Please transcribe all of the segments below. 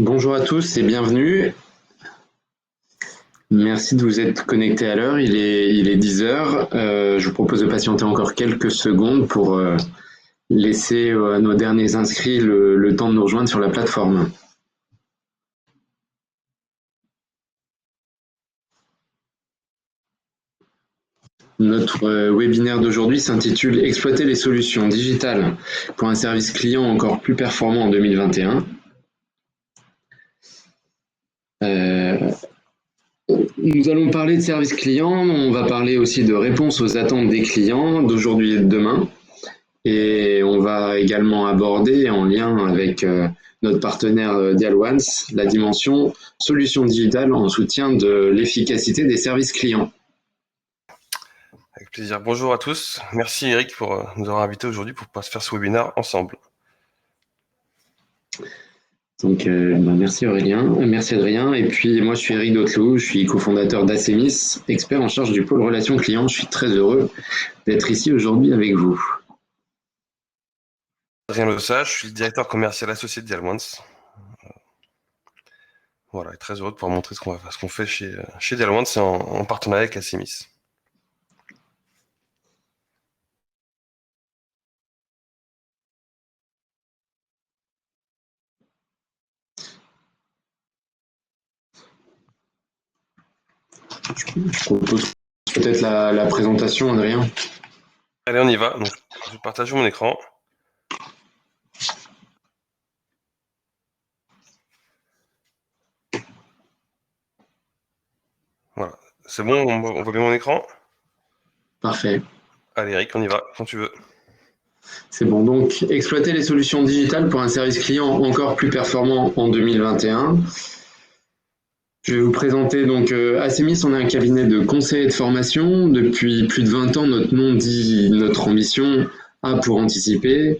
Bonjour à tous et bienvenue. Merci de vous être connectés à l'heure. Il est 10 heures. Je vous propose de patienter encore quelques secondes pour laisser à nos derniers inscrits le temps de nous rejoindre sur la plateforme. Notre webinaire d'aujourd'hui s'intitule Exploiter les solutions digitales pour un service client encore plus performant en 2021. Nous allons parler de service client, on va parler aussi de réponse aux attentes des clients d'aujourd'hui et de demain. Et on va également aborder, en lien avec notre partenaire Dialwans, la dimension solutions digitales en soutien de l'efficacité des services clients. Avec plaisir. Bonjour à tous. Merci Eric pour nous avoir invités aujourd'hui pour pouvoir se faire ce webinaire ensemble. Donc, merci Aurélien, merci Adrien. Et puis moi, je suis Eric Dauteloup, je suis cofondateur d'Acemis, expert en charge du pôle relations clients. Je suis très heureux d'être ici aujourd'hui avec vous. Adrien Lesage, je suis le directeur commercial associé de Dialwans. Voilà, et très heureux de pouvoir montrer ce qu'on fait chez Dialwans en partenariat avec Acemis. Je propose peut-être la présentation, Adrien. Allez, on y va. Donc, je partage mon écran. Voilà. C'est bon, on voit bien mon écran? Parfait. Allez Eric, on y va, quand tu veux. C'est bon, donc exploiter les solutions digitales pour un service client encore plus performant en 2021. Je vais vous présenter donc Acemis, on est un cabinet de conseil et de formation. Depuis plus de 20 ans, notre nom dit notre ambition A pour anticiper,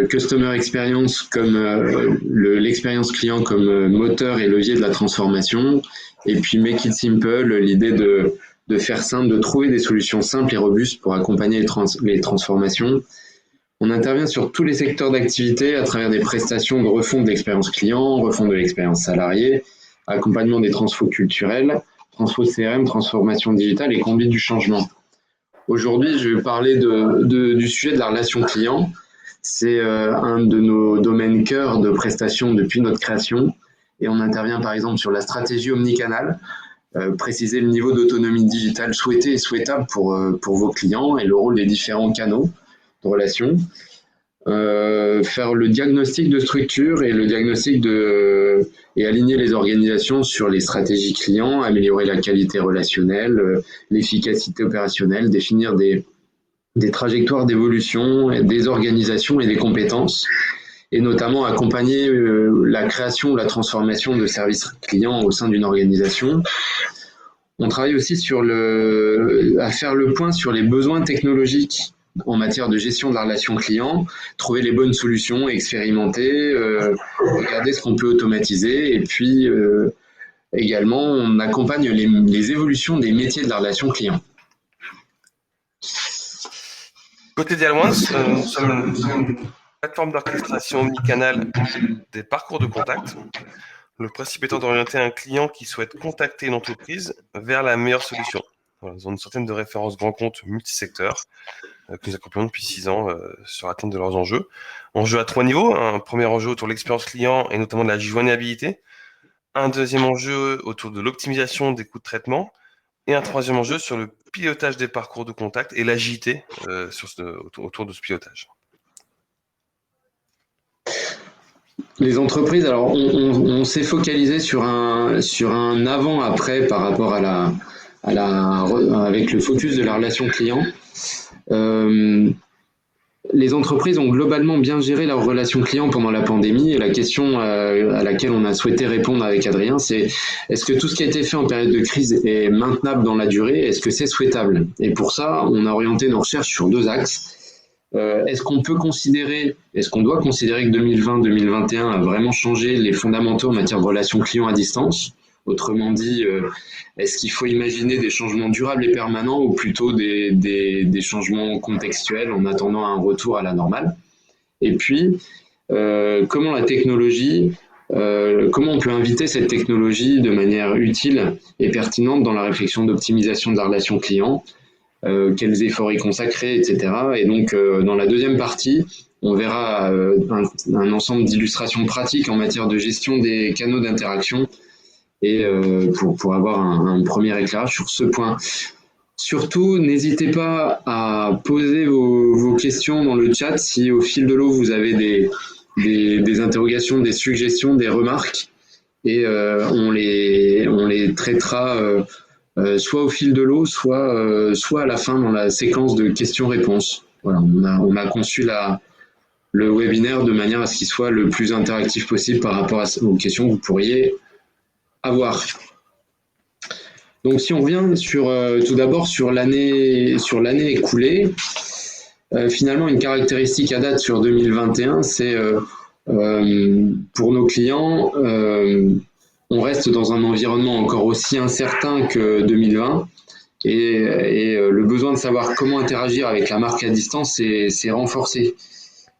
Customer Experience comme l'expérience client comme moteur et levier de la transformation, et puis Make It Simple, l'idée de faire simple, de trouver des solutions simples et robustes pour accompagner les transformations. On intervient sur tous les secteurs d'activité à travers des prestations de refonte d'expérience client, refonte de l'expérience salariée, accompagnement des transfos culturels, transfo CRM, transformation digitale et conduite du changement. Aujourd'hui, je vais parler du sujet de la relation client. C'est un de nos domaines cœur de prestations depuis notre création. Et on intervient par exemple sur la stratégie omnicanal, préciser le niveau d'autonomie digitale souhaité et souhaitable pour vos clients et le rôle des différents canaux de relation. Faire le diagnostic de structure et le diagnostic et aligner les organisations sur les stratégies clients, améliorer la qualité relationnelle, l'efficacité opérationnelle, définir des trajectoires d'évolution, des organisations et des compétences, et notamment accompagner la création ou la transformation de services clients au sein d'une organisation. On travaille aussi à faire le point sur les besoins technologiques en matière de gestion de la relation client, trouver les bonnes solutions, expérimenter, regarder ce qu'on peut automatiser, et puis également on accompagne les évolutions des métiers de la relation client. Côté Dialwans, nous sommes une plateforme d'orchestration omnicanal des parcours de contact. Le principe étant d'orienter un client qui souhaite contacter une entreprise vers la meilleure solution. Voilà, ils ont une centaine de références grands comptes multisecteurs que nous accompagnons depuis 6 ans sur l'atteinte de leurs enjeux. Enjeu à 3 niveaux. Un premier enjeu autour de l'expérience client et notamment de la joignabilité. Un deuxième enjeu autour de l'optimisation des coûts de traitement. Et un troisième enjeu sur le pilotage des parcours de contact et l'agilité autour de ce pilotage. Les entreprises, alors on s'est focalisé sur un avant-après par rapport avec le focus de la relation client. Les entreprises ont globalement bien géré leur relation client pendant la pandémie, et la question à laquelle on a souhaité répondre avec Adrien, c'est est-ce que tout ce qui a été fait en période de crise est maintenable dans la durée? Est-ce que c'est souhaitable? Et pour ça, on a orienté nos recherches sur 2 axes. Est-ce qu'on doit considérer que 2020-2021 a vraiment changé les fondamentaux en matière de relations clients à distance? Autrement dit, est-ce qu'il faut imaginer des changements durables et permanents ou plutôt des changements contextuels en attendant un retour à la normale? Et puis, comment la technologie comment on peut inviter cette technologie de manière utile et pertinente dans la réflexion d'optimisation de la relation client, quels efforts y consacrer, etc. Et donc, dans la deuxième partie, on verra un ensemble d'illustrations pratiques en matière de gestion des canaux d'interaction et pour avoir un premier éclairage sur ce point. Surtout, n'hésitez pas à poser vos questions dans le chat si au fil de l'eau vous avez des interrogations, des suggestions, des remarques, et on les traitera soit au fil de l'eau, soit à la fin dans la séquence de questions-réponses. Voilà, on a conçu le webinaire de manière à ce qu'il soit le plus interactif possible par rapport aux questions que vous pourriez avoir. Donc si on revient tout d'abord sur l'année écoulée, finalement une caractéristique à date sur 2021, c'est pour nos clients, on reste dans un environnement encore aussi incertain que 2020 et le besoin de savoir comment interagir avec la marque à distance s'est renforcé.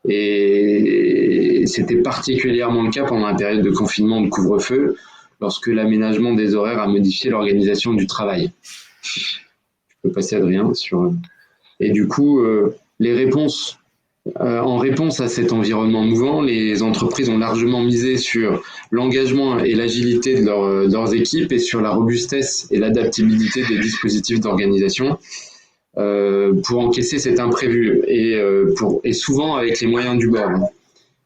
Et c'était particulièrement le cas pendant la période de confinement, de couvre-feu, lorsque l'aménagement des horaires a modifié l'organisation du travail. Je peux passer, Adrien, sur... Et du coup, en réponse à cet environnement mouvant, les entreprises ont largement misé sur l'engagement et l'agilité de leurs équipes et sur la robustesse et l'adaptabilité des dispositifs d'organisation pour encaisser cet imprévu et souvent avec les moyens du bord.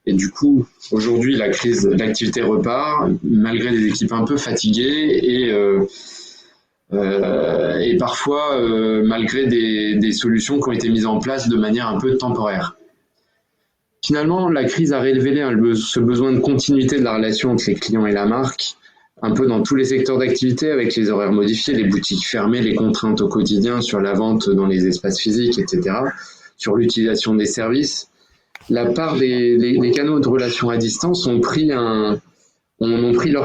Et du coup, aujourd'hui, l'activité repart, malgré des équipes un peu fatiguées et parfois malgré des solutions qui ont été mises en place de manière un peu temporaire. Finalement, la crise a révélé ce besoin de continuité de la relation entre les clients et la marque, un peu dans tous les secteurs d'activité, avec les horaires modifiés, les boutiques fermées, les contraintes au quotidien sur la vente dans les espaces physiques, etc., sur l'utilisation des services. La part les canaux de relations à distance ont pris leur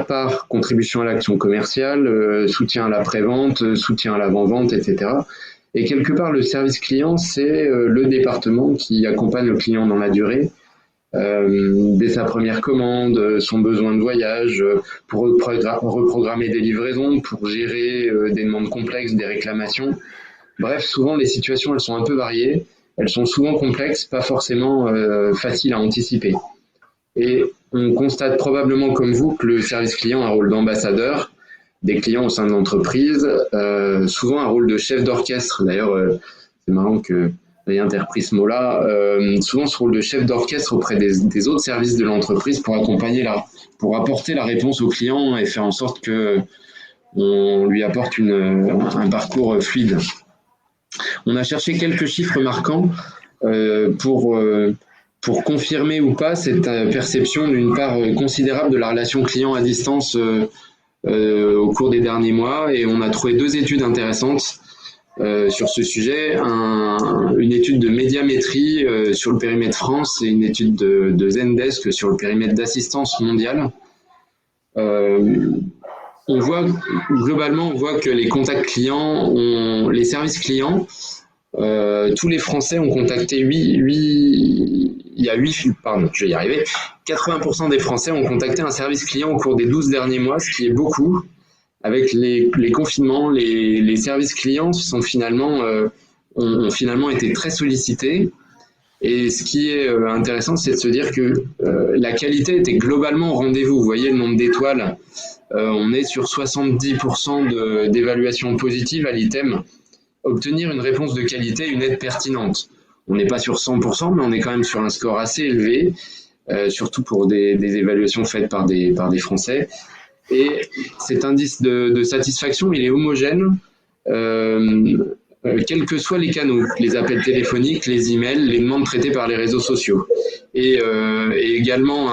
part, contribution à l'action commerciale, soutien à la pré-vente, soutien à l'avant-vente, etc. Et quelque part, le service client, c'est le département qui accompagne le client dans la durée, dès sa première commande, son besoin de voyage, pour reprogrammer des livraisons, pour gérer des demandes complexes, des réclamations. Bref, souvent, les situations, elles sont un peu variées. Elles sont souvent complexes, pas forcément faciles à anticiper. Et on constate probablement comme vous que le service client a un rôle d'ambassadeur des clients au sein de l'entreprise, souvent un rôle de chef d'orchestre. D'ailleurs, c'est marrant que vous ayez interprété ce mot-là. Souvent ce rôle de chef d'orchestre auprès des autres services de l'entreprise pour pour apporter la réponse au client et faire en sorte qu'on lui apporte un parcours fluide. On a cherché quelques chiffres marquants pour confirmer ou pas cette perception d'une part considérable de la relation client à distance au cours des derniers mois, et on a trouvé 2 études intéressantes sur ce sujet, une étude de médiamétrie sur le périmètre France et une étude de Zendesk sur le périmètre d'assistance mondiale. Globalement, on voit que les contacts clients, les services clients, tous les Français ont contacté 80% des Français ont contacté un service client au cours des 12 derniers mois, ce qui est beaucoup. Avec les confinements, les services clients ont finalement été très sollicités. Et ce qui est intéressant, c'est de se dire que la qualité était globalement au rendez-vous. Vous voyez le nombre d'étoiles, on est sur 70% d'évaluation positive à l'item. Obtenir une réponse de qualité, une aide pertinente. On n'est pas sur 100%, mais on est quand même sur un score assez élevé, surtout pour des évaluations faites par des Français. Et cet indice de satisfaction, il est homogène, quels que soient les canaux, les appels téléphoniques, les emails, les demandes traitées par les réseaux sociaux. Et également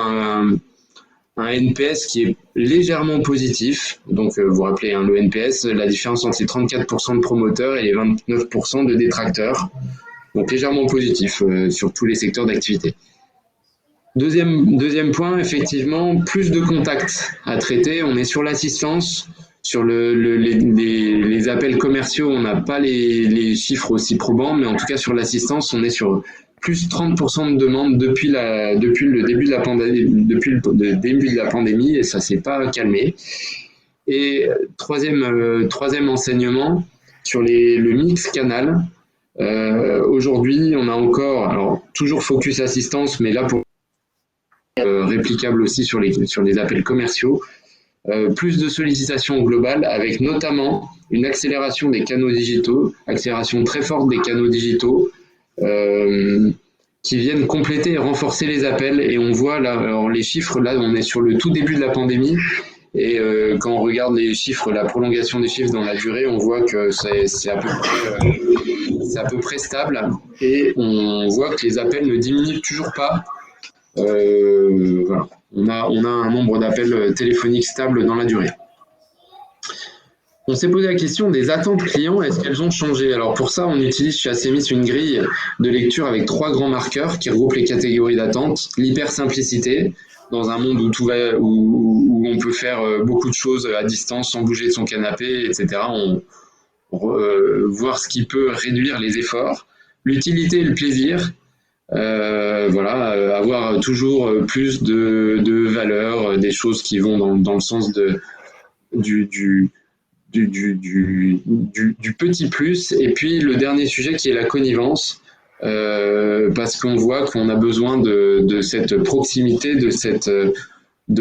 un NPS qui est légèrement positif. Donc, vous vous rappelez, le NPS, la différence entre les 34% de promoteurs et les 29% de détracteurs. Donc, légèrement positif sur tous les secteurs d'activité. Deuxième point, effectivement, plus de contacts à traiter. On est sur l'assistance, sur les appels commerciaux, on n'a pas les chiffres aussi probants, mais en tout cas sur l'assistance, on est sur plus 30% de demandes depuis le début de la pandémie, et ça s'est pas calmé. Et troisième enseignement sur le mix canal. Aujourd'hui, on a encore, alors toujours focus assistance, mais là pour réplicable aussi sur les appels commerciaux, plus de sollicitations globales avec notamment une accélération des canaux digitaux, accélération très forte des canaux digitaux qui viennent compléter et renforcer les appels. Et on voit là, alors les chiffres, là on est sur le tout début de la pandémie. Et quand on regarde les chiffres, la prolongation des chiffres dans la durée, on voit que c'est à peu près stable. Et on voit que les appels ne diminuent toujours pas. Voilà. On a un nombre d'appels téléphoniques stable dans la durée. On s'est posé la question des attentes clients, est-ce qu'elles ont changé? Alors pour ça, on utilise chez Acemis une grille de lecture avec 3 grands marqueurs qui regroupent les catégories d'attente. L'hypersimplicité, dans un monde où on peut faire beaucoup de choses à distance sans bouger de son canapé, etc. Voir ce qui peut réduire les efforts. L'utilité et le plaisir, avoir toujours plus de valeur, des choses qui vont dans le sens du petit plus. Et puis le dernier sujet qui est la connivence, parce qu'on voit qu'on a besoin de cette proximité, de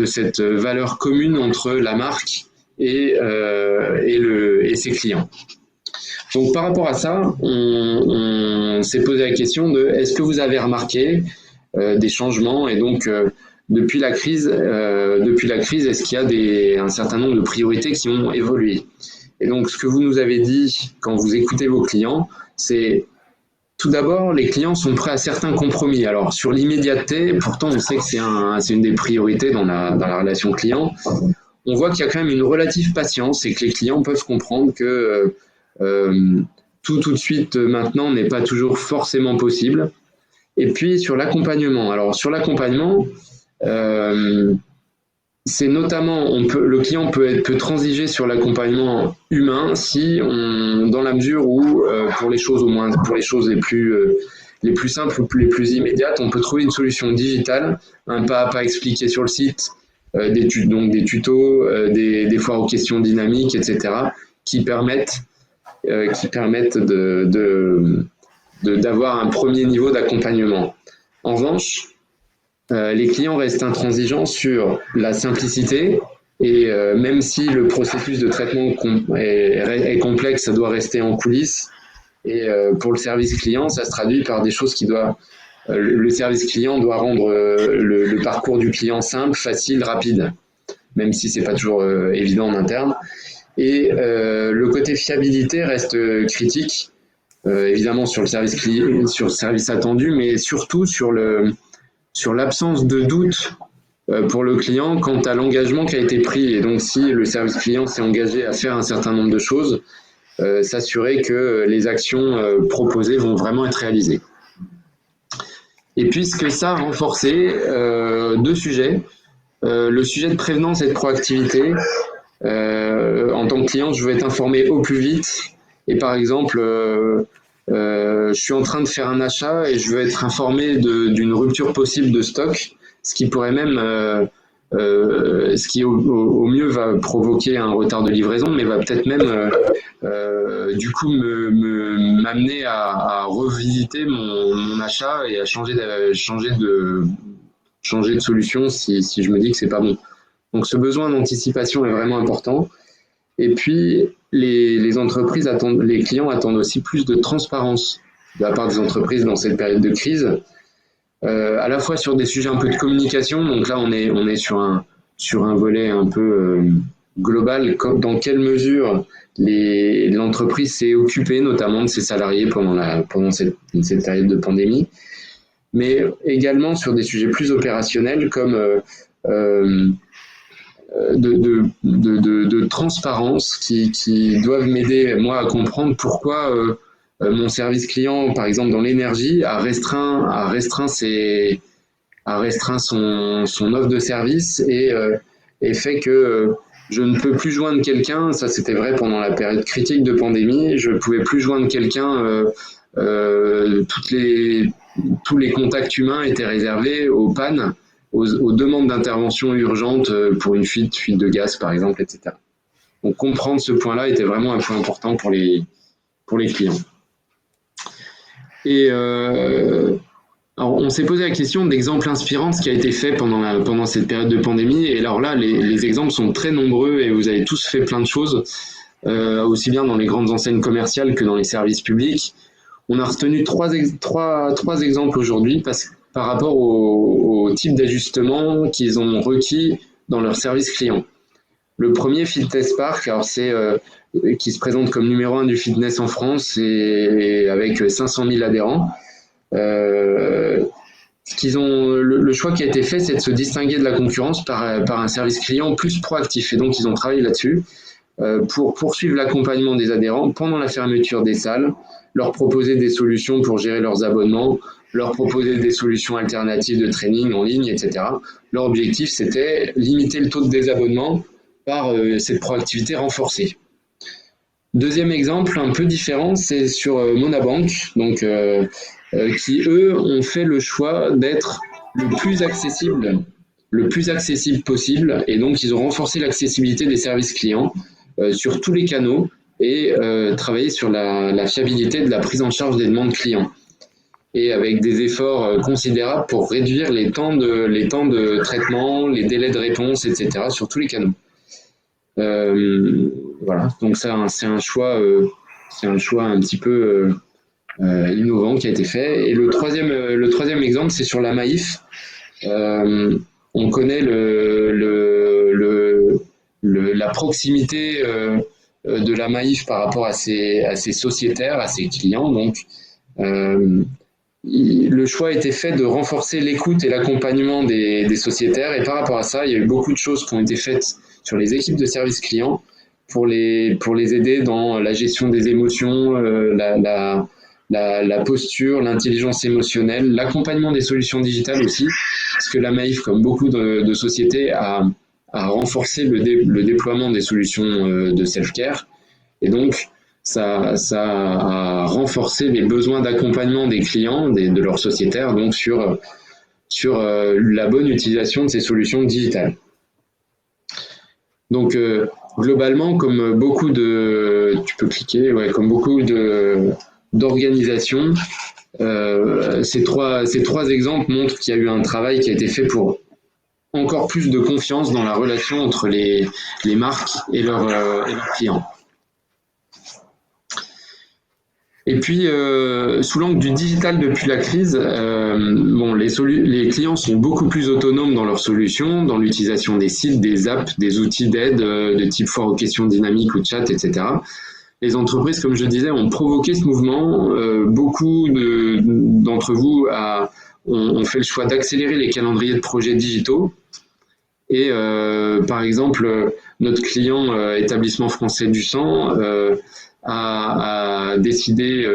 cette valeur commune entre la marque et ses clients. Donc par rapport à ça, on s'est posé la question de est-ce que vous avez remarqué des changements, et donc depuis la crise, est-ce qu'il y a un certain nombre de priorités qui ont évolué? Et donc ce que vous nous avez dit quand vous écoutez vos clients, c'est tout d'abord, les clients sont prêts à certains compromis. Alors sur l'immédiateté, pourtant on sait que c'est une des priorités dans la relation client. On voit qu'il y a quand même une relative patience et que les clients peuvent comprendre que tout de suite maintenant n'est pas toujours forcément possible. Et puis sur l'accompagnement. Alors sur l'accompagnement, c'est notamment, le client peut transiger sur l'accompagnement humain dans la mesure où pour les choses les plus simples ou les plus immédiates, on peut trouver une solution digitale, un pas à pas expliqué sur le site, des tutos, des foires aux questions dynamiques, etc., qui permettent d'avoir un premier niveau d'accompagnement. En revanche, les clients restent intransigeants sur la simplicité, et même si le processus de traitement est complexe, ça doit rester en coulisses. Et pour le service client, ça se traduit par des choses le service client doit rendre le parcours du client simple, facile, rapide, même si c'est pas toujours évident en interne. Et le côté fiabilité reste critique, évidemment sur le service attendu, mais surtout sur l'absence de doute pour le client quant à l'engagement qui a été pris. Et donc si le service client s'est engagé à faire un certain nombre de choses, s'assurer que les actions proposées vont vraiment être réalisées. Et puisque ça a renforcé 2 sujets, le sujet de prévenance et de proactivité. En tant que client, je veux être informé au plus vite. Et par exemple, je suis en train de faire un achat et je veux être informé d'une rupture possible de stock, ce qui pourrait même, ce qui au mieux va provoquer un retard de livraison, mais va peut-être même du coup m'amener à revisiter mon achat et à changer de solution si je me dis que c'est pas bon. Donc ce besoin d'anticipation est vraiment important. Et puis les clients attendent aussi plus de transparence de la part des entreprises dans cette période de crise, à la fois sur des sujets un peu de communication. Donc là on est sur un volet un peu global, dans quelle mesure l'entreprise s'est occupée notamment de ses salariés pendant cette période de pandémie, mais également sur des sujets plus opérationnels comme de transparence qui doivent m'aider moi à comprendre pourquoi mon service client, par exemple dans l'énergie, a restreint son offre de service et fait que je ne peux plus joindre quelqu'un. Ça c'était vrai pendant la période critique de pandémie. Je ne pouvais plus joindre quelqu'un toutes les tous les contacts humains étaient réservés aux pannes, aux demandes d'intervention urgentes pour une fuite de gaz, par exemple, etc. Donc, comprendre ce point-là était vraiment un point important pour les clients. Et alors, on s'est posé la question d'exemples inspirants de ce qui a été fait pendant cette période de pandémie. Et alors là, les exemples sont très nombreux et vous avez tous fait plein de choses, aussi bien dans les grandes enseignes commerciales que dans les services publics. On a retenu trois exemples aujourd'hui par rapport au type d'ajustement qu'ils ont requis dans leur service client. Le premier, Fitness Park, alors qui se présente comme numéro 1 du fitness en France et avec 500 000 adhérents. Le choix qui a été fait, c'est de se distinguer de la concurrence par un service client plus proactif. Et donc, ils ont travaillé là-dessus pour poursuivre l'accompagnement des adhérents pendant la fermeture des salles, leur proposer des solutions pour gérer leurs abonnements, leur proposer des solutions alternatives de training en ligne, etc. Leur objectif, c'était limiter le taux de désabonnement par cette proactivité renforcée. Deuxième exemple, un peu différent, c'est sur Monabank, donc, qui, eux, ont fait le choix d'être le plus accessible possible, et donc ils ont renforcé l'accessibilité des services clients sur tous les canaux et travaillé sur la fiabilité de la prise en charge des demandes clients. Et avec des efforts considérables pour réduire les temps de traitement, les délais de réponse, etc. sur tous les canaux. Voilà, donc ça, c'est un choix un petit peu innovant qui a été fait. Et le troisième exemple, c'est sur la Maïf. On connaît la proximité de la Maïf par rapport à ses sociétaires, à ses clients. Donc, le choix a été fait de renforcer l'écoute et l'accompagnement des sociétaires. Et par rapport à ça, il y a eu beaucoup de choses qui ont été faites sur les équipes de service client pour les aider dans la gestion des émotions, la posture, l'intelligence émotionnelle, l'accompagnement des solutions digitales aussi, parce que la Maïf, comme beaucoup de sociétés, a renforcé le déploiement des solutions de self-care. Et donc, ça a renforcé les besoins d'accompagnement des clients, de leurs sociétaires, donc sur la bonne utilisation de ces solutions digitales. Donc, globalement, comme beaucoup d'organisations, ces trois exemples montrent qu'il y a eu un travail qui a été fait pour encore plus de confiance dans la relation entre les marques et leurs clients. Et puis, sous l'angle du digital depuis la crise, les clients sont beaucoup plus autonomes dans leurs solutions, dans l'utilisation des sites, des apps, des outils d'aide de type foire aux questions dynamiques ou chat, etc. Les entreprises, comme je disais, ont provoqué ce mouvement. Beaucoup d'entre vous ont fait le choix d'accélérer les calendriers de projets digitaux. Et par exemple, notre client établissement français du sang a décidé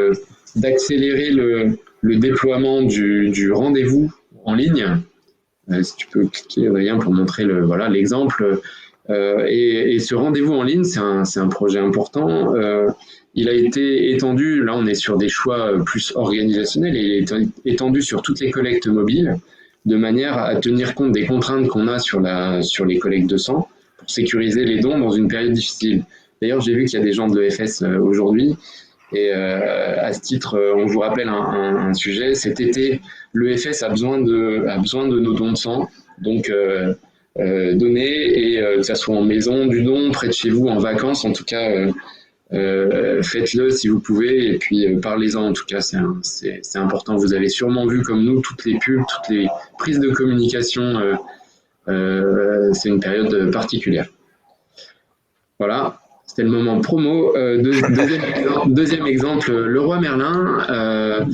d'accélérer le déploiement du rendez-vous en ligne. Si tu peux cliquer, Adrien, pour montrer l'exemple. Et ce rendez-vous en ligne, c'est un projet important. Il a été étendu, là on est sur des choix plus organisationnels, et il est étendu sur toutes les collectes mobiles, de manière à tenir compte des contraintes qu'on a sur les collectes de sang, pour sécuriser les dons dans une période difficile. D'ailleurs, j'ai vu qu'il y a des gens de l'EFS aujourd'hui, et à ce titre, on vous rappelle un sujet. Cet été, l'EFS a besoin de nos dons de sang, donc donnez, et que ça soit en maison, du don, près de chez vous, en vacances, en tout cas, faites-le si vous pouvez, et puis parlez-en, en tout cas, c'est important. Vous avez sûrement vu, comme nous, toutes les pubs, toutes les prises de communication, c'est une période particulière. Voilà. C'était le moment promo. Deuxième exemple, Leroy Merlin,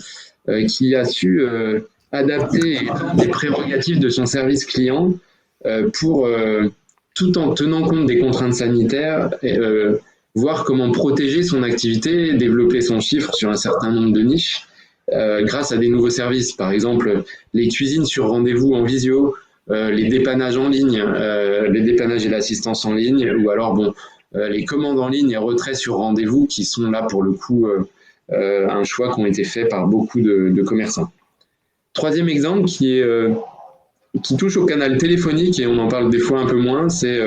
qui a su adapter les prérogatives de son service client pour, tout en tenant compte des contraintes sanitaires, voir comment protéger son activité, développer son chiffre sur un certain nombre de niches grâce à des nouveaux services. Par exemple, les cuisines sur rendez-vous en visio, les dépannages en ligne, les dépannages et l'assistance en ligne, ou alors les commandes en ligne et retrait sur rendez-vous, qui sont là pour le coup un choix qui ont été faits par beaucoup de commerçants. Troisième exemple qui touche au canal téléphonique, et on en parle des fois un peu moins, c'est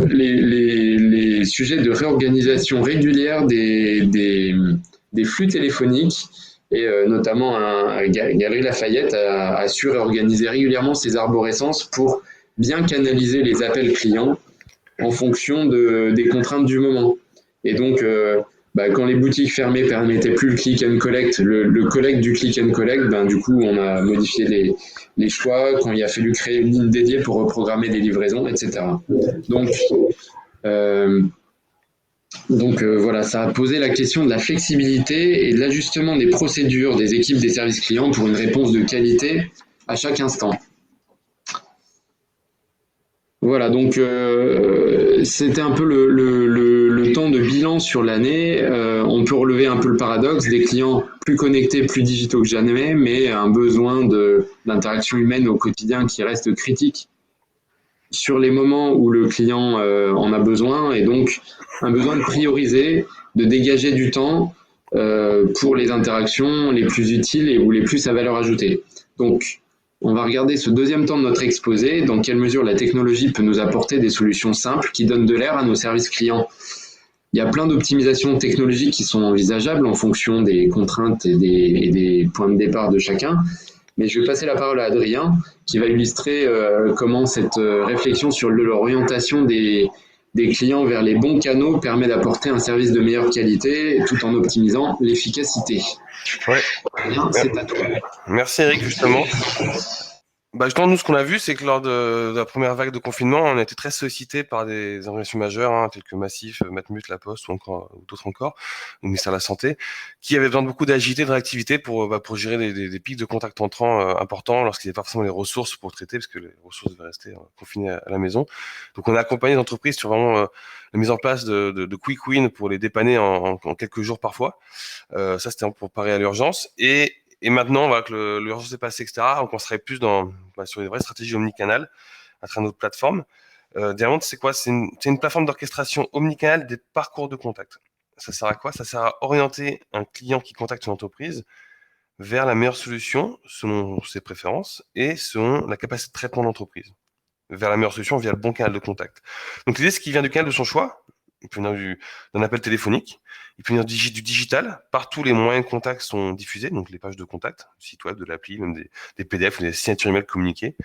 les sujets de réorganisation régulière des flux téléphoniques. Et notamment, Galeries Lafayette a su réorganiser régulièrement ses arborescences pour bien canaliser les appels clients en fonction des contraintes du moment. Et donc, quand les boutiques fermées permettaient plus le click and collect, le collect du click and collect, du coup, on a modifié les choix quand il a fallu créer une ligne dédiée pour reprogrammer des livraisons, etc. Donc, voilà, ça a posé la question de la flexibilité et de l'ajustement des procédures des équipes des services clients pour une réponse de qualité à chaque instant. Voilà, donc c'était un peu le temps de bilan sur l'année. On peut relever un peu le paradoxe des clients plus connectés, plus digitaux que jamais, mais un besoin d'interaction humaine au quotidien qui reste critique sur les moments où le client en a besoin, et donc un besoin de prioriser, de dégager du temps pour les interactions les plus utiles et ou les plus à valeur ajoutée. Donc, on va regarder ce deuxième temps de notre exposé, dans quelle mesure la technologie peut nous apporter des solutions simples qui donnent de l'air à nos services clients. Il y a plein d'optimisations technologiques qui sont envisageables en fonction des contraintes et des points de départ de chacun. Mais je vais passer la parole à Adrien, qui va illustrer comment cette réflexion sur l'orientation des clients vers les bons canaux permet d'apporter un service de meilleure qualité tout en optimisant l'efficacité. Ouais. Adrien, c'est à toi. Merci Eric, justement. Justement, nous, ce qu'on a vu, c'est que lors de la première vague de confinement, on a été très sollicité par des organisations majeures, telles que Massif, Matmut, La Poste ou d'autres encore, le ministère de la Santé, qui avaient besoin de beaucoup d'agilité, de réactivité pour gérer des pics de contact entrants importants lorsqu'il n'y avait pas forcément les ressources pour traiter, parce que les ressources devaient rester confinées à la maison. Donc, on a accompagné les entreprises sur vraiment la mise en place de quick win pour les dépanner en quelques jours parfois. Ça, c'était pour parer à l'urgence. Et maintenant, voilà, que l'urgence est passée, etc., donc on serait plus sur des vraies stratégies omnicanales à travers notre plateforme. Diamond, c'est quoi? C'est une plateforme d'orchestration omnicanale des parcours de contact. Ça sert à quoi? Ça sert à orienter un client qui contacte une entreprise vers la meilleure solution selon ses préférences et selon la capacité de traitement de l'entreprise. Vers la meilleure solution via le bon canal de contact. Donc l'idée, c'est qu'il vient du canal de son choix. Il peut venir d'un appel téléphonique, il peut venir du digital. Partout, les moyens de contact sont diffusés, donc les pages de contact, le site web, de l'appli, même des PDF ou des signatures email communiquées.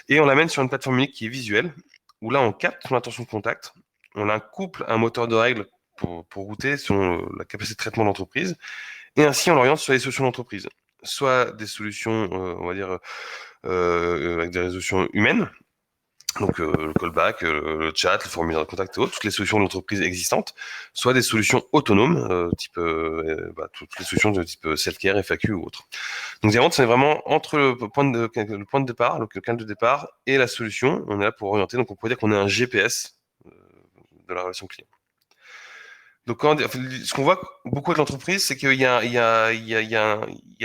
Et on l'amène sur une plateforme unique qui est visuelle, où là, on capte son intention de contact, on la couple à un moteur de règles pour router selon la capacité de traitement de l'entreprise, et ainsi on l'oriente sur les solutions d'entreprise. Soit des solutions, on va dire, avec des résolutions humaines, donc le callback, le chat, le formulaire de contact et autres, toutes les solutions d'entreprise existantes, soit des solutions autonomes, toutes les solutions de type self-care, FAQ ou autre. Donc Diamond, c'est vraiment entre le point de départ, le canal de départ et la solution, on est là pour orienter, donc on pourrait dire qu'on est un GPS de la relation client. Donc, ce qu'on voit beaucoup avec l'entreprise, c'est qu'il y a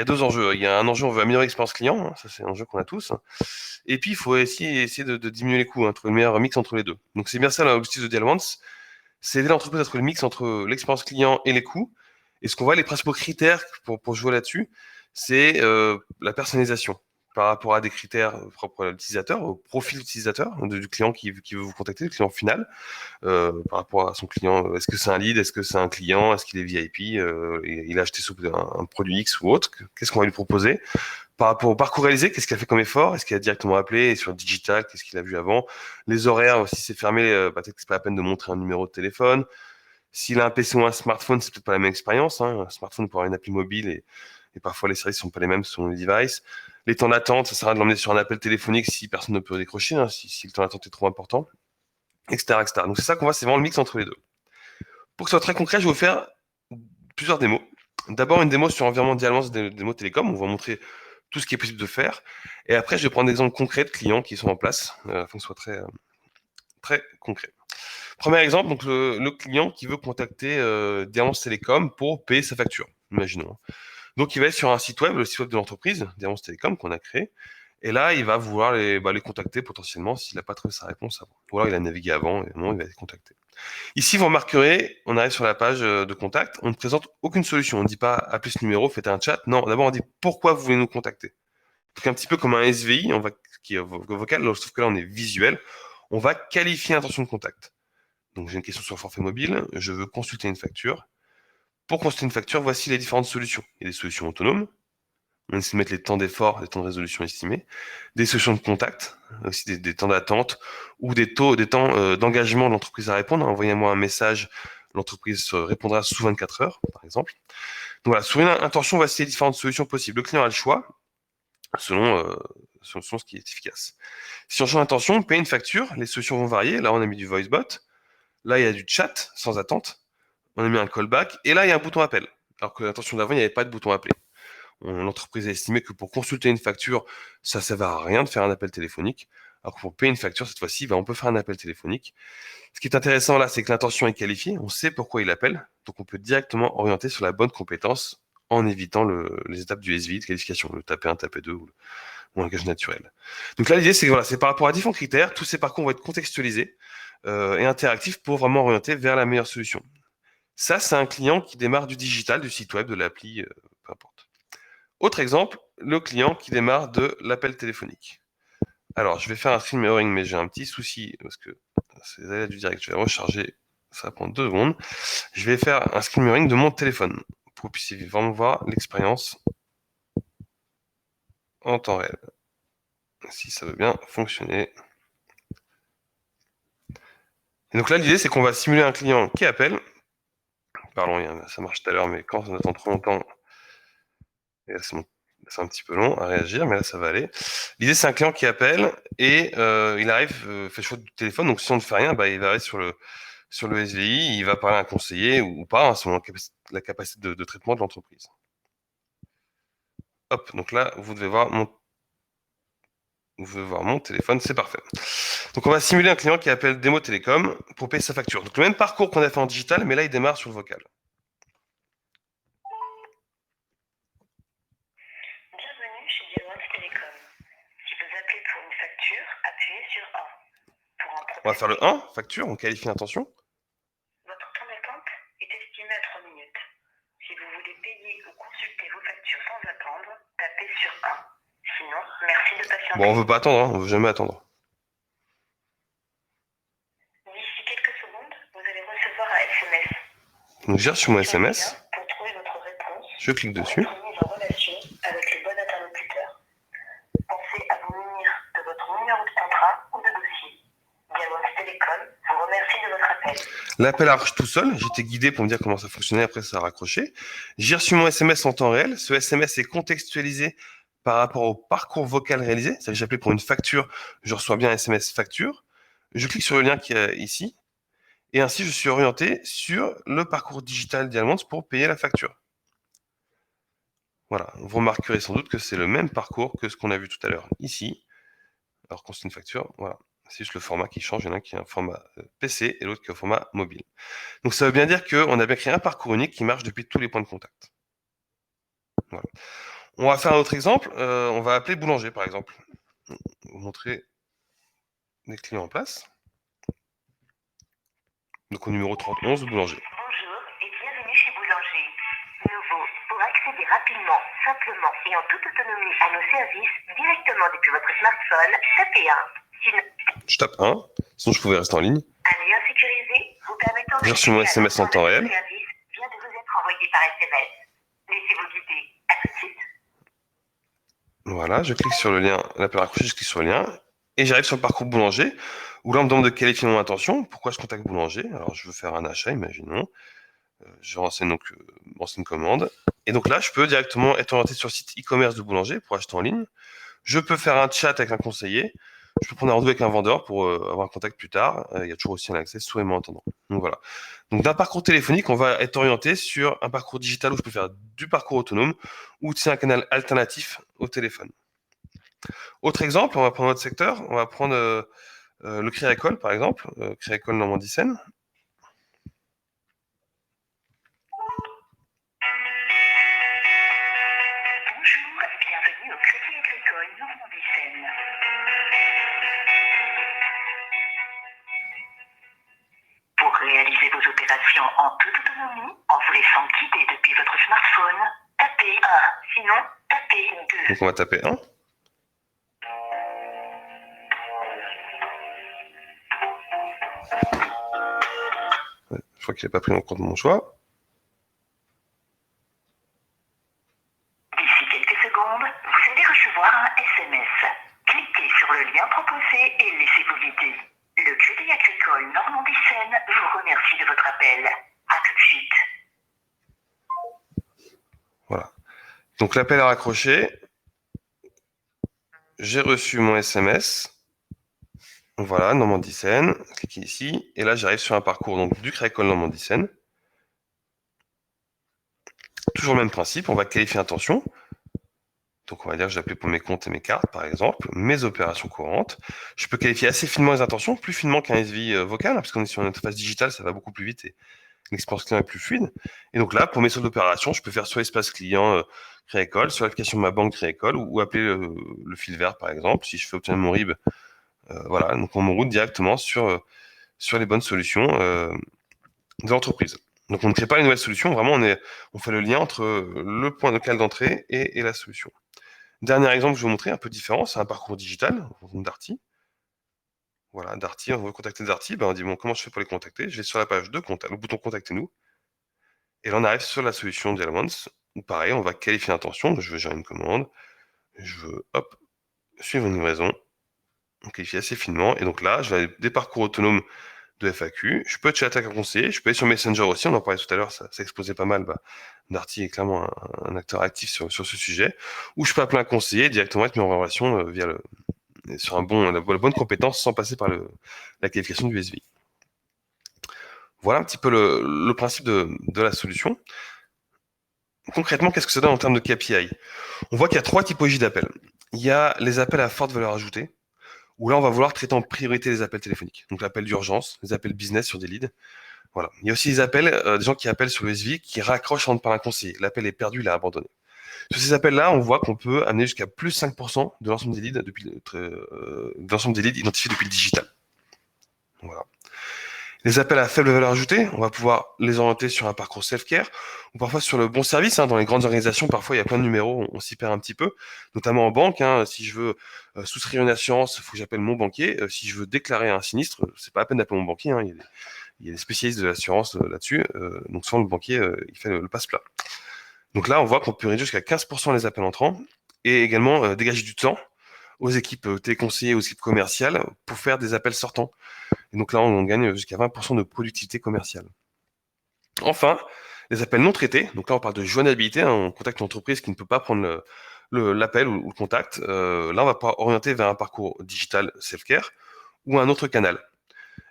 deux enjeux. Il y a un enjeu, on veut améliorer l'expérience client, ça c'est un enjeu qu'on a tous. Et puis, il faut essayer de diminuer les coûts, trouver le meilleur mix entre les deux. Donc, c'est bien ça l'objectif de Dialwans, c'est aider l'entreprise à trouver le mix entre l'expérience client et les coûts. Et ce qu'on voit, les principaux critères pour jouer là-dessus, c'est la personnalisation par rapport à des critères propres à l'utilisateur, au profil utilisateur du client qui veut vous contacter, le client final, par rapport à son client. Est-ce que c'est un lead? Est-ce que c'est un client? Est-ce qu'il est VIP? Il a acheté un produit X ou autre? Qu'est-ce qu'on va lui proposer? Par rapport au parcours réalisé, qu'est-ce qu'il a fait comme effort? Est-ce qu'il a directement appelé? Et sur le digital, qu'est-ce qu'il a vu avant? Les horaires, si c'est fermé, peut-être que c'est pas la peine de montrer un numéro de téléphone. S'il a un PC ou un smartphone, c'est peut-être pas la même expérience. Un smartphone pour avoir une appli mobile et parfois les services sont pas les mêmes selon les devices. Les temps d'attente, ça sert à rien de l'emmener sur un appel téléphonique si personne ne peut décrocher, si le temps d'attente est trop important, etc., etc. Donc c'est ça qu'on voit, c'est vraiment le mix entre les deux. Pour que ce soit très concret, je vais vous faire plusieurs démos. D'abord, une démo sur l'environnement Dialwans, des démos télécom. On va montrer tout ce qui est possible de faire. Et après, je vais prendre des exemples concrets de clients qui sont en place, afin que ce soit très, très concret. Premier exemple, donc le client qui veut contacter Dialwans Télécom pour payer sa facture, imaginons. Donc, il va être sur un site web, le site web de l'entreprise, Dialwans Télécom, qu'on a créé. Et là, il va vouloir les contacter potentiellement s'il n'a pas trouvé sa réponse avant. Ou alors, il a navigué avant et non, il va les contacter. Ici, vous remarquerez, on arrive sur la page de contact, on ne présente aucune solution. On ne dit pas appelez ce numéro, faites un chat. Non, d'abord, on dit pourquoi vous voulez nous contacter. Donc un petit peu comme un SVI, qui est vocal, sauf que là on est visuel. On va qualifier l'intention de contact. Donc j'ai une question sur le forfait mobile, je veux consulter une facture. Pour consulter une facture, voici les différentes solutions. Il y a des solutions autonomes, on essaie de mettre les temps d'effort, les temps de résolution estimés, des solutions de contact, aussi des temps d'attente, ou des temps d'engagement de l'entreprise à répondre. Envoyez-moi un message, l'entreprise répondra sous 24 heures, par exemple. Donc voilà, sur une intention, voici les différentes solutions possibles. Le client a le choix selon ce qui est efficace. Si on change d'intention, payer une facture, les solutions vont varier. Là, on a mis du voicebot. Là, il y a du chat sans attente. On a mis un callback. Et là, il y a un bouton appel. Alors que l'intention d'avant, il n'y avait pas de bouton appel. L'entreprise a estimé que pour consulter une facture, ça ne sert à rien de faire un appel téléphonique. Alors que pour payer une facture, cette fois-ci, on peut faire un appel téléphonique. Ce qui est intéressant là, c'est que l'intention est qualifiée. On sait pourquoi il appelle. Donc, on peut directement orienter sur la bonne compétence en évitant les étapes du SVI de qualification, le taper 1, taper 2 ou un langage naturel. Donc là, l'idée, c'est que voilà, c'est par rapport à différents critères. Tous ces parcours vont être contextualisés et interactifs pour vraiment orienter vers la meilleure solution. Ça, c'est un client qui démarre du digital, du site web, de l'appli, peu importe. Autre exemple, le client qui démarre de l'appel téléphonique. Alors, je vais faire un screen mirroring, mais j'ai un petit souci parce que c'est l'aléa du direct. Je vais recharger, ça va prendre 2 secondes. Je vais faire un screen mirroring de mon téléphone pour que vous puissiez vraiment voir l'expérience en temps réel. Si ça veut bien fonctionner. Et donc là, l'idée, c'est qu'on va simuler un client qui appelle. Pardon, ça marche tout à l'heure, mais quand on attend trop longtemps, et là, c'est un petit peu long à réagir, mais là, ça va aller. L'idée, c'est un client qui appelle et il arrive, fait le choix du téléphone. Donc, si on ne fait rien, il va arriver sur le SVI, il va parler à un conseiller ou pas, hein, selon la capacité de traitement de l'entreprise. Hop, donc là, vous devez voir mon téléphone, c'est parfait. Donc on va simuler un client qui appelle Demo Télécom pour payer sa facture. Donc le même parcours qu'on a fait en digital, mais là il démarre sur le vocal. Bienvenue chez Diamond Télécom. Si vous appelez pour une facture, appuyez sur 1. Pour un problème, On va faire le 1, facture, on qualifie l'intention. votre temps d'attente est estimé à 3 minutes. Si vous voulez payer ou consulter vos factures sans attendre, tapez sur 1. Sinon, merci de patienter. Bon, on veut pas attendre, hein, on veut jamais attendre. D'ici quelques secondes, vous allez recevoir un SMS. Donc j'ai reçu mon SMS, Pour trouver votre réponse, je clique dessus. votre mise en relation avec le bon interlocuteur. Pensez à vous munir de votre numéro de contrat ou de dossier. Diamond Télécom vous remercie de votre appel. L'appel arrache tout seul, j'étais guidé pour me dire comment ça fonctionnait, après ça a raccroché. J'ai reçu mon SMS en temps réel, ce SMS est contextualisé par rapport au parcours vocal réalisé, c'est-à-dire que j'ai appelé pour une facture, je reçois bien un SMS facture. Je clique sur le lien qui est ici, et ainsi je suis orienté sur le parcours digital d'Allianz pour payer la facture. Voilà, vous remarquerez sans doute que c'est le même parcours que ce qu'on a vu tout à l'heure ici. Alors qu'on c'est une facture, voilà, c'est juste le format qui change, il y en a un qui est un format PC et l'autre qui est un format mobile. Donc ça veut bien dire qu'on a bien créé un parcours unique qui marche depuis tous les points de contact. Voilà. On va faire un autre exemple, on va appeler boulanger par exemple. Vous montrer des clients en place. Donc au numéro 31, boulanger. Bonjour et bienvenue chez Boulanger. Nouveau, pour accéder rapidement, simplement et en toute autonomie à nos services, directement depuis votre smartphone, tapez 1. Sinon, Je tape 1, sinon je pouvais rester en ligne. un lien sécurisé vous permettant J'ai reçu mon SMS en temps réel. Le service vient de vous être envoyé par SMS. Laissez-vous guider. À tout de suite. Voilà, je clique sur le lien, l'appel raccroché, je clique sur le lien, et j'arrive sur le parcours boulanger, où là on me demande de qualifier mon intention. Pourquoi je contacte boulanger? Alors je veux faire un achat, imaginons. Je renseigne donc une commande. Et donc là, je peux directement être orienté sur le site e-commerce de boulanger pour acheter en ligne. Je peux faire un chat avec un conseiller. Je peux prendre un rendez-vous avec un vendeur pour avoir un contact plus tard. Il y a toujours aussi un accès souhaitement attendant. Donc voilà. Donc d'un parcours téléphonique, on va être orienté sur un parcours digital où je peux faire du parcours autonome ou un canal alternatif au téléphone. Autre exemple, on va prendre notre secteur. On va prendre le Crédit Agricole, par exemple. Crédit Agricole Normandie-Seine. Bonjour, bienvenue au Crédit Agricole Normandie-Seine. Pour réaliser vos opérations en toute autonomie, en vous laissant guider depuis votre smartphone, tapez 1. Sinon, tapez 2. Donc on va taper 1. Je crois qu'il n'a pas pris en compte mon choix. D'ici quelques secondes, vous allez recevoir un SMS. Cliquez sur le lien proposé et laissez-vous guider. Le Crédit Agricole Normandie-Seine vous remercie de votre appel. À tout de suite. Voilà. Donc l'appel est raccroché. J'ai reçu mon SMS. Voilà, Normandie-Seine. Cliquez ici. Et là, j'arrive sur un parcours donc, du Crédit Agricole Normandie-Seine. Toujours le même principe. On va qualifier intention. Donc, on va dire que j'ai appelé pour mes comptes et mes cartes, par exemple, mes opérations courantes. Je peux qualifier assez finement les intentions, plus finement qu'un SV vocal, parce qu'on est sur une interface digitale, ça va beaucoup plus vite et l'expérience client est plus fluide. Et donc là, pour mes soldes d'opération, je peux faire soit espace client Crédit Agricole, soit l'application de ma banque Crédit Agricole, ou appeler le fil vert, par exemple, si je fais obtenir mon RIB. Voilà, donc on me route directement sur les bonnes solutions de l'entreprise. Donc on ne crée pas une nouvelle solution, vraiment on fait le lien entre le point local d'entrée et la solution. Dernier exemple que je vais vous montrer, un peu différent, c'est un parcours digital, Darty. Voilà, Darty, on veut contacter Darty, on dit bon, comment je fais pour les contacter? Je vais sur la page de contact, le bouton Contactez-nous, et là on arrive sur la solution Dial-Once, où pareil, on va qualifier l'intention, je veux gérer une commande, je veux, hop, suivre une livraison, on qualifie assez finement, et donc là, je vais aller des parcours autonomes de FAQ, je peux chatter avec un conseiller, je peux aller sur Messenger aussi, on en parlait tout à l'heure, ça exposait pas mal, Darty est clairement un acteur actif sur ce sujet, ou je peux appeler un conseiller directement être mis en relation via sur la bonne compétence sans passer par la qualification du SVI. Voilà un petit peu le principe de la solution. Concrètement, qu'est-ce que ça donne en termes de KPI? On voit qu'il y a 3 typologies d'appels. Il y a les appels à forte valeur ajoutée, où là, on va vouloir traiter en priorité les appels téléphoniques. Donc l'appel d'urgence, les appels business sur des leads. Voilà. Il y a aussi les appels, des gens qui appellent sur le SVI, qui raccrochent avant de parler à un conseiller. L'appel est perdu, il est abandonné. Sur ces appels-là, on voit qu'on peut amener jusqu'à plus 5% de l'ensemble des leads identifiés depuis le digital. Voilà. Les appels à faible valeur ajoutée, on va pouvoir les orienter sur un parcours self-care ou parfois sur le bon service. Dans les grandes organisations, parfois il y a plein de numéros, on s'y perd un petit peu, notamment en banque. Si je veux souscrire une assurance, il faut que j'appelle mon banquier. Si je veux déclarer un sinistre, c'est pas la peine d'appeler mon banquier. Il y a des spécialistes de l'assurance là-dessus. Donc souvent le banquier, il fait le passe-plat. Donc là, on voit qu'on peut réduire jusqu'à 15% les appels entrants et également dégager du temps aux équipes téléconseillers, aux équipes commerciales pour faire des appels sortants. Et donc là, on gagne jusqu'à 20% de productivité commerciale. Enfin, les appels non traités. Donc là, on parle de joignabilité. On contacte une entreprise qui ne peut pas prendre l'appel ou le contact. Là, on va pouvoir orienter vers un parcours digital self-care ou un autre canal.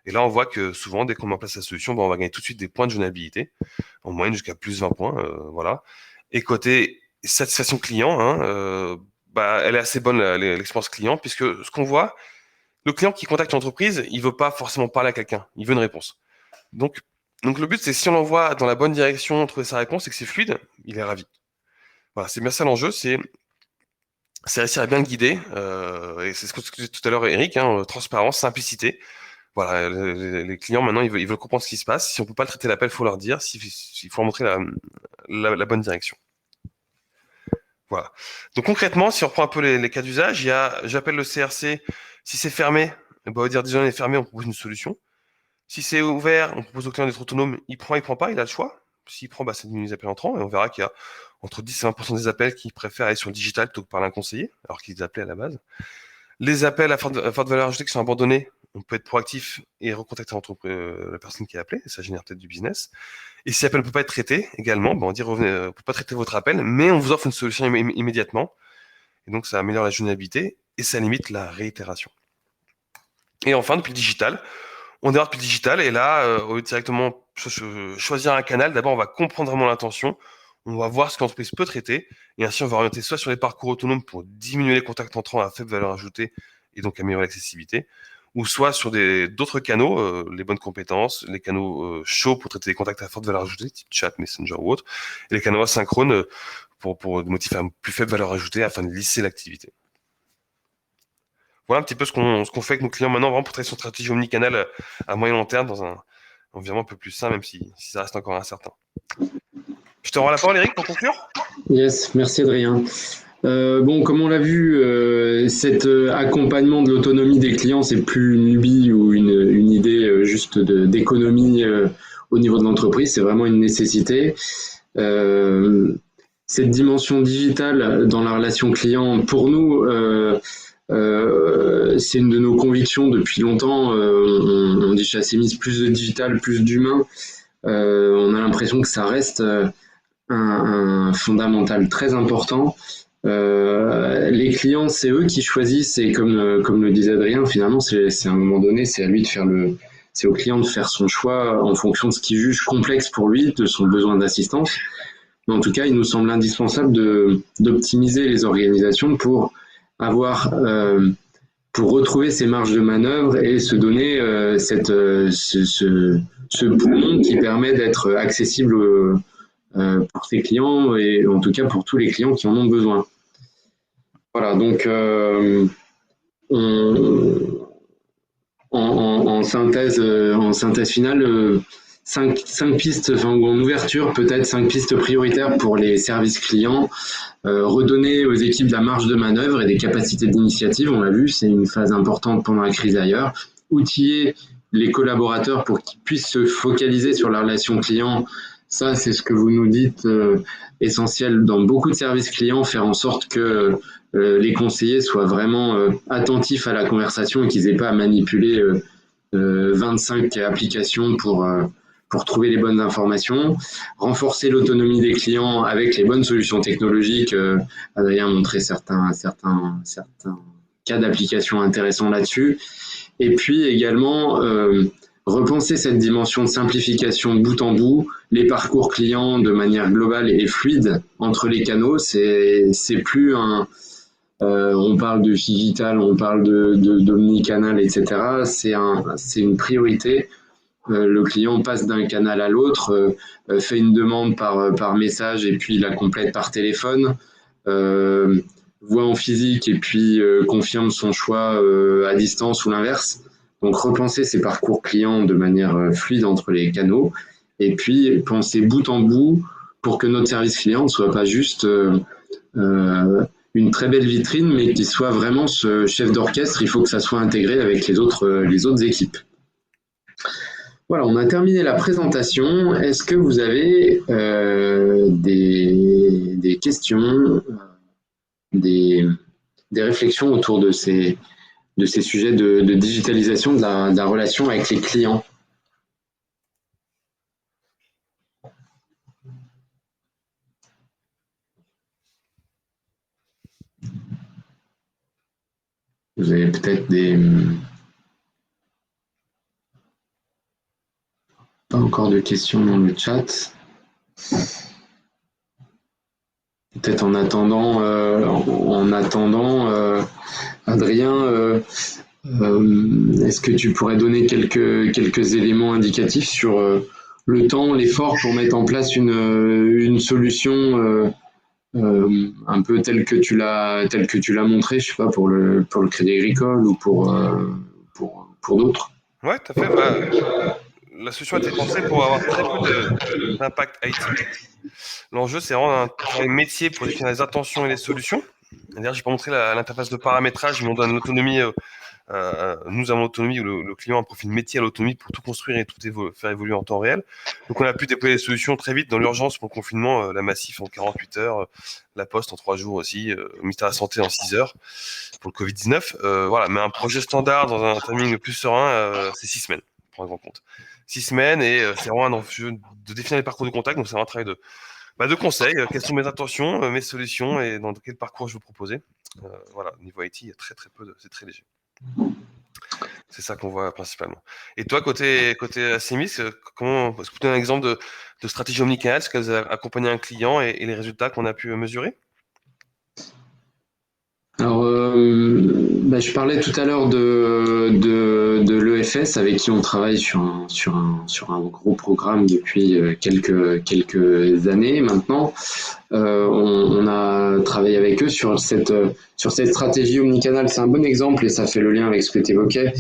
Et là, on voit que souvent, dès qu'on met en place la solution, on va gagner tout de suite des points de joignabilité, en moyenne jusqu'à plus 20 points. Voilà. Et côté satisfaction client, elle est assez bonne, l'expérience client, puisque ce qu'on voit, le client qui contacte l'entreprise, il veut pas forcément parler à quelqu'un, il veut une réponse. Donc le but, c'est si on l'envoie dans la bonne direction, trouver sa réponse et que c'est fluide, il est ravi. Voilà, c'est bien ça l'enjeu, c'est réussir à bien le guider, et c'est ce que tu disais tout à l'heure, Eric, transparence, simplicité. Voilà, les clients maintenant, ils veulent comprendre ce qui se passe. Si on peut pas traiter l'appel, il faut leur dire, il faut leur montrer la bonne direction. Voilà. Donc concrètement, si on reprend un peu les cas d'usage, j'appelle le CRC. Si c'est fermé, on va dire désolé, on est fermé, on propose une solution. Si c'est ouvert, on propose au client d'être autonome, il prend pas, il a le choix. S'il prend, ça diminue les appels entrants et on verra qu'il y a entre 10 et 20% des appels qui préfèrent aller sur le digital plutôt que parler à un conseiller, alors qu'ils appelaient à la base. Les appels à forte valeur ajoutée qui sont abandonnés, on peut être proactif et recontacter la personne qui a appelé, et ça génère peut-être du business. Et si l'appel ne peut pas être traité, également, on dit revenez, on ne peut pas traiter votre appel, mais on vous offre une solution immédiatement. Et donc ça améliore la joignabilité et ça limite la réitération. Et enfin, depuis le digital, on démarre depuis le digital et là, au lieu de directement choisir un canal, d'abord on va comprendre vraiment l'intention, on va voir ce que l'entreprise peut traiter, et ainsi on va orienter soit sur les parcours autonomes pour diminuer les contacts entrants à faible valeur ajoutée et donc améliorer l'accessibilité, ou soit sur d'autres canaux, les bonnes compétences, les canaux chauds pour traiter des contacts à forte valeur ajoutée, type chat, messenger ou autre, et les canaux asynchrones pour des motifs à plus faible valeur ajoutée afin de lisser l'activité. Voilà un petit peu ce qu'on fait avec nos clients maintenant, vraiment pour travailler sur une stratégie omnicanal à moyen long terme dans un environnement un peu plus sain, même si ça reste encore incertain. Je te rends la parole, Eric, pour conclure. Yes, merci Adrien. Bon, comme on l'a vu, cet accompagnement de l'autonomie des clients, c'est plus une lubie ou une idée juste d'économie au niveau de l'entreprise, c'est vraiment une nécessité. Euh, cette dimension digitale dans la relation client, pour nous, c'est une de nos convictions depuis longtemps. On dit chez Asemis plus de digital, plus d'humain. On a l'impression que ça reste un fondamental très important. Les clients, c'est eux qui choisissent et comme le disait Adrien, finalement, c'est à un moment donné, c'est à lui de faire c'est au client de faire son choix en fonction de ce qu'il juge complexe pour lui, de son besoin d'assistance. Mais en tout cas, il nous semble indispensable d'optimiser les organisations pour avoir, pour retrouver ces marges de manœuvre et se donner ce poumon qui permet d'être accessible pour ses clients et en tout cas pour tous les clients qui en ont besoin. Voilà, donc on, en synthèse finale, cinq pistes, enfin, ou en ouverture, peut-être 5 pistes prioritaires pour les services clients. Redonner aux équipes de la marge de manœuvre et des capacités d'initiative, on l'a vu, c'est une phase importante pendant la crise ailleurs. Outiller les collaborateurs pour qu'ils puissent se focaliser sur la relation client, ça c'est ce que vous nous dites, essentiel dans beaucoup de services clients, faire en sorte que les conseillers soient vraiment attentifs à la conversation et qu'ils n'aient pas à manipuler 25 applications pour trouver les bonnes informations, renforcer l'autonomie des clients avec les bonnes solutions technologiques. Adrien a montré certains cas d'application intéressants là-dessus. Et puis également, repenser cette dimension de simplification de bout en bout, les parcours clients de manière globale et fluide entre les canaux. C'est plus un... on parle de digital, on parle d'omnicanal, etc. C'est une priorité. Le client passe d'un canal à l'autre, fait une demande par message et puis la complète par téléphone, voit en physique et puis confirme son choix à distance ou l'inverse. Donc repenser ses parcours clients de manière fluide entre les canaux et puis penser bout en bout pour que notre service client ne soit pas juste une très belle vitrine, mais qu'il soit vraiment ce chef d'orchestre. Il faut que ça soit intégré avec les autres équipes. Voilà, on a terminé la présentation. Est-ce que vous avez des questions, des réflexions autour de ces sujets de digitalisation de la relation avec les clients? Vous avez peut-être pas encore de questions dans le chat. Peut-être en attendant, Adrien, est-ce que tu pourrais donner quelques éléments indicatifs sur le temps, l'effort pour mettre en place une solution un peu telle que tu l'as montré, je sais pas, pour le Crédit Agricole ou pour d'autres? Ouais, tout à fait. La solution a été pensée pour avoir très peu d'impact IT. L'enjeu, c'est vraiment un travail métier pour définir les intentions et les solutions. D'ailleurs, j'ai pas montré l'interface de paramétrage, mais on donne l'autonomie. Nous avons l'autonomie, le client a un profil métier à l'autonomie pour tout construire et tout faire évoluer en temps réel. Donc, on a pu déployer les solutions très vite dans l'urgence pour le confinement, la Massif en 48 heures, la Poste en 3 jours aussi, le ministère de la Santé en 6 heures pour le Covid-19. Voilà, mais un projet standard dans un timing plus serein, c'est 6 semaines, pour un grand compte. 6 semaines et c'est vraiment un enjeu de définir les parcours de contact. Donc, c'est un travail de conseils. Quelles sont mes intentions, mes solutions et dans quel parcours je veux proposer. Voilà, au niveau IT, il y a très peu c'est très léger. C'est ça qu'on voit principalement. Et toi, côté Asemis, est-ce que tu as un exemple de stratégie omnicanal, est-ce que vous avez accompagné un client et les résultats qu'on a pu mesurer? Alors, je parlais tout à l'heure de l'EFS avec qui on travaille sur un gros programme depuis quelques années maintenant. On a travaillé avec eux sur cette stratégie omnicanal. C'est un bon exemple et ça fait le lien avec ce que tu évoquais.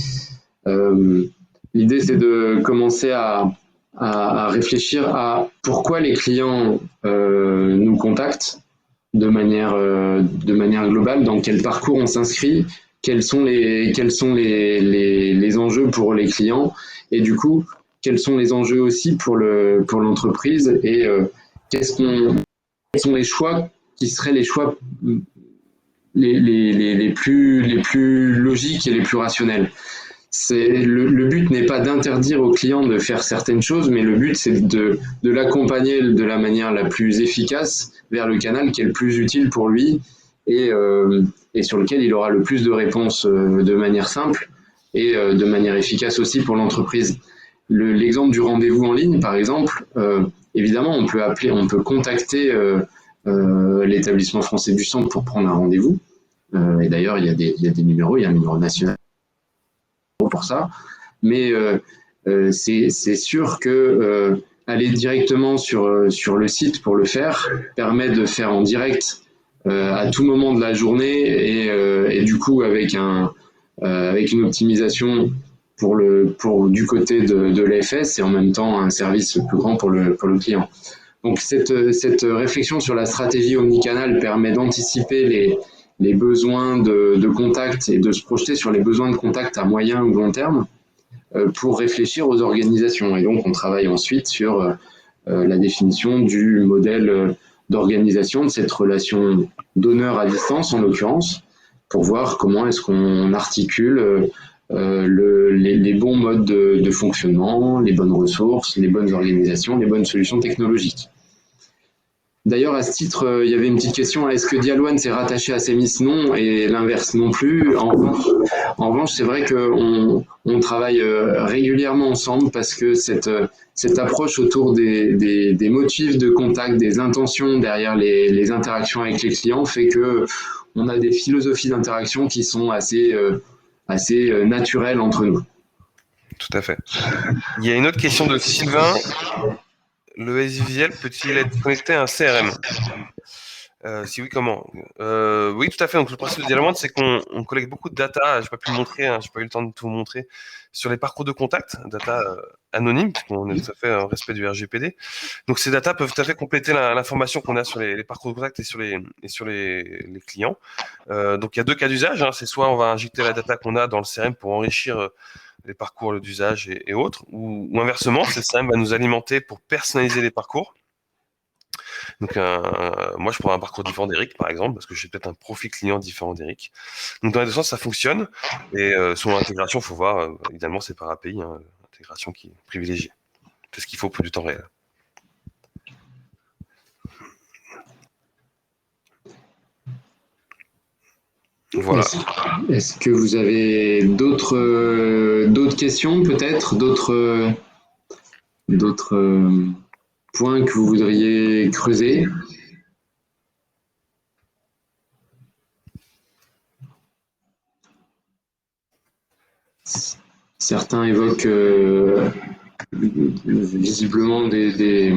L'idée, c'est de commencer à réfléchir à pourquoi les clients nous contactent. de manière globale, dans quel parcours on s'inscrit, quels sont les enjeux pour les clients, et du coup, quels sont les enjeux aussi pour l'entreprise, et quels sont les choix qui seraient les choix les plus logiques et les plus rationnels. Le but n'est pas d'interdire au client de faire certaines choses, mais le but c'est de l'accompagner de la manière la plus efficace vers le canal qui est le plus utile pour lui et sur lequel il aura le plus de réponses de manière simple et de manière efficace aussi pour l'entreprise. L'exemple du rendez-vous en ligne, par exemple, évidemment, on peut contacter l'établissement français du sang pour prendre un rendez-vous. Et d'ailleurs, il y a des numéros, il y a un numéro national pour ça, mais c'est sûr que aller directement sur le site pour le faire permet de faire en direct à tout moment de la journée et du coup avec une optimisation du côté de l'AFS et en même temps un service plus grand pour le client. Donc cette réflexion sur la stratégie omnicanal permet d'anticiper les besoins de contact et de se projeter sur les besoins de contact à moyen ou long terme pour réfléchir aux organisations. Et donc, on travaille ensuite sur la définition du modèle d'organisation de cette relation donneur à distance, en l'occurrence, pour voir comment est-ce qu'on articule les bons modes de fonctionnement, les bonnes ressources, les bonnes organisations, les bonnes solutions technologiques. D'ailleurs, à ce titre, il y avait une petite question, est-ce que Dial-One s'est rattaché à CEMIS? Non, et l'inverse non plus. En revanche, c'est vrai qu'on travaille régulièrement ensemble parce que cette approche autour des motifs de contact, des intentions derrière les interactions avec les clients fait qu'on a des philosophies d'interaction qui sont assez naturelles entre nous. Tout à fait. Il y a une autre question de Sylvain. Le SVL peut-il être connecté à un CRM? Si oui, comment? Oui, tout à fait. Donc, le principe de Dial-One, c'est qu'on collecte beaucoup de data. Je n'ai pas pu le montrer, j'ai pas eu le temps de tout vous montrer, sur les parcours de contact, data anonyme, puisqu'on est tout à fait en respect du RGPD. Donc, ces data peuvent tout à fait compléter l'information qu'on a sur les parcours de contact et sur les clients. Donc, il y a deux cas d'usage. C'est soit on va injecter la data qu'on a dans le CRM pour enrichir les parcours d'usage et autres, ou inversement, ce CRM va nous alimenter pour personnaliser les parcours. Donc, moi, je prends un parcours différent d'Eric, par exemple, parce que j'ai peut-être un profil client différent d'Eric. Donc, dans les deux sens, ça fonctionne. Et selon l'intégration, il faut voir, évidemment, c'est par API, l'intégration qui est privilégiée. C'est ce qu'il faut pour du temps réel. Voilà. Est-ce que vous avez d'autres questions, peut-être, d'autres points que vous voudriez creuser? Certains évoquent visiblement des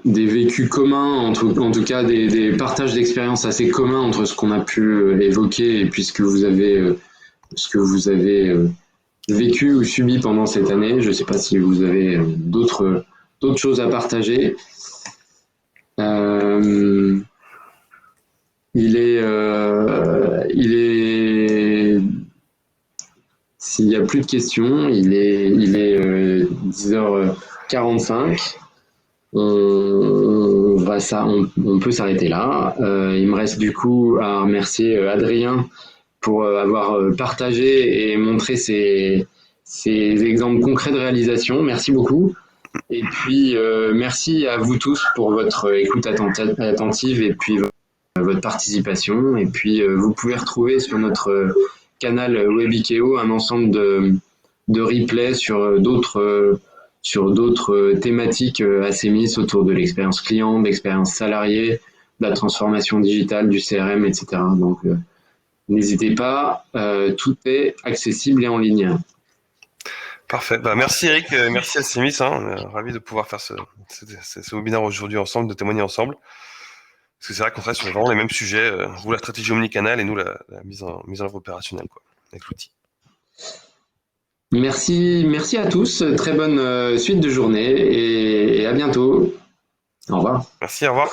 vécus communs, en tout cas des partages d'expériences assez communs entre ce qu'on a pu évoquer et puis ce que vous avez vécu ou subi pendant cette année. Je ne sais pas si vous avez d'autres choses à partager. S'il n'y a plus de questions, il est 10h45. On peut s'arrêter là. Il me reste du coup à remercier Adrien pour avoir partagé et montré ces exemples concrets de réalisation. Merci beaucoup. Et puis, merci à vous tous pour votre écoute attentive et puis votre participation. Et puis, vous pouvez retrouver sur notre canal Webikeo un ensemble de replays sur d'autres thématiques assez mises autour de l'expérience client, de l'expérience salariée, de la transformation digitale, du CRM, etc. Donc, n'hésitez pas, tout est accessible et en ligne. Parfait. Merci Eric, merci à CEMIS. Ravi de pouvoir faire ce webinaire aujourd'hui ensemble, de témoigner ensemble. Parce que c'est vrai qu'on travaille sur vraiment les mêmes sujets. Vous, la stratégie omnicanal et nous, la mise en œuvre opérationnelle, avec l'outil. Merci à tous. Très bonne suite de journée et à bientôt. Au revoir. Merci, au revoir.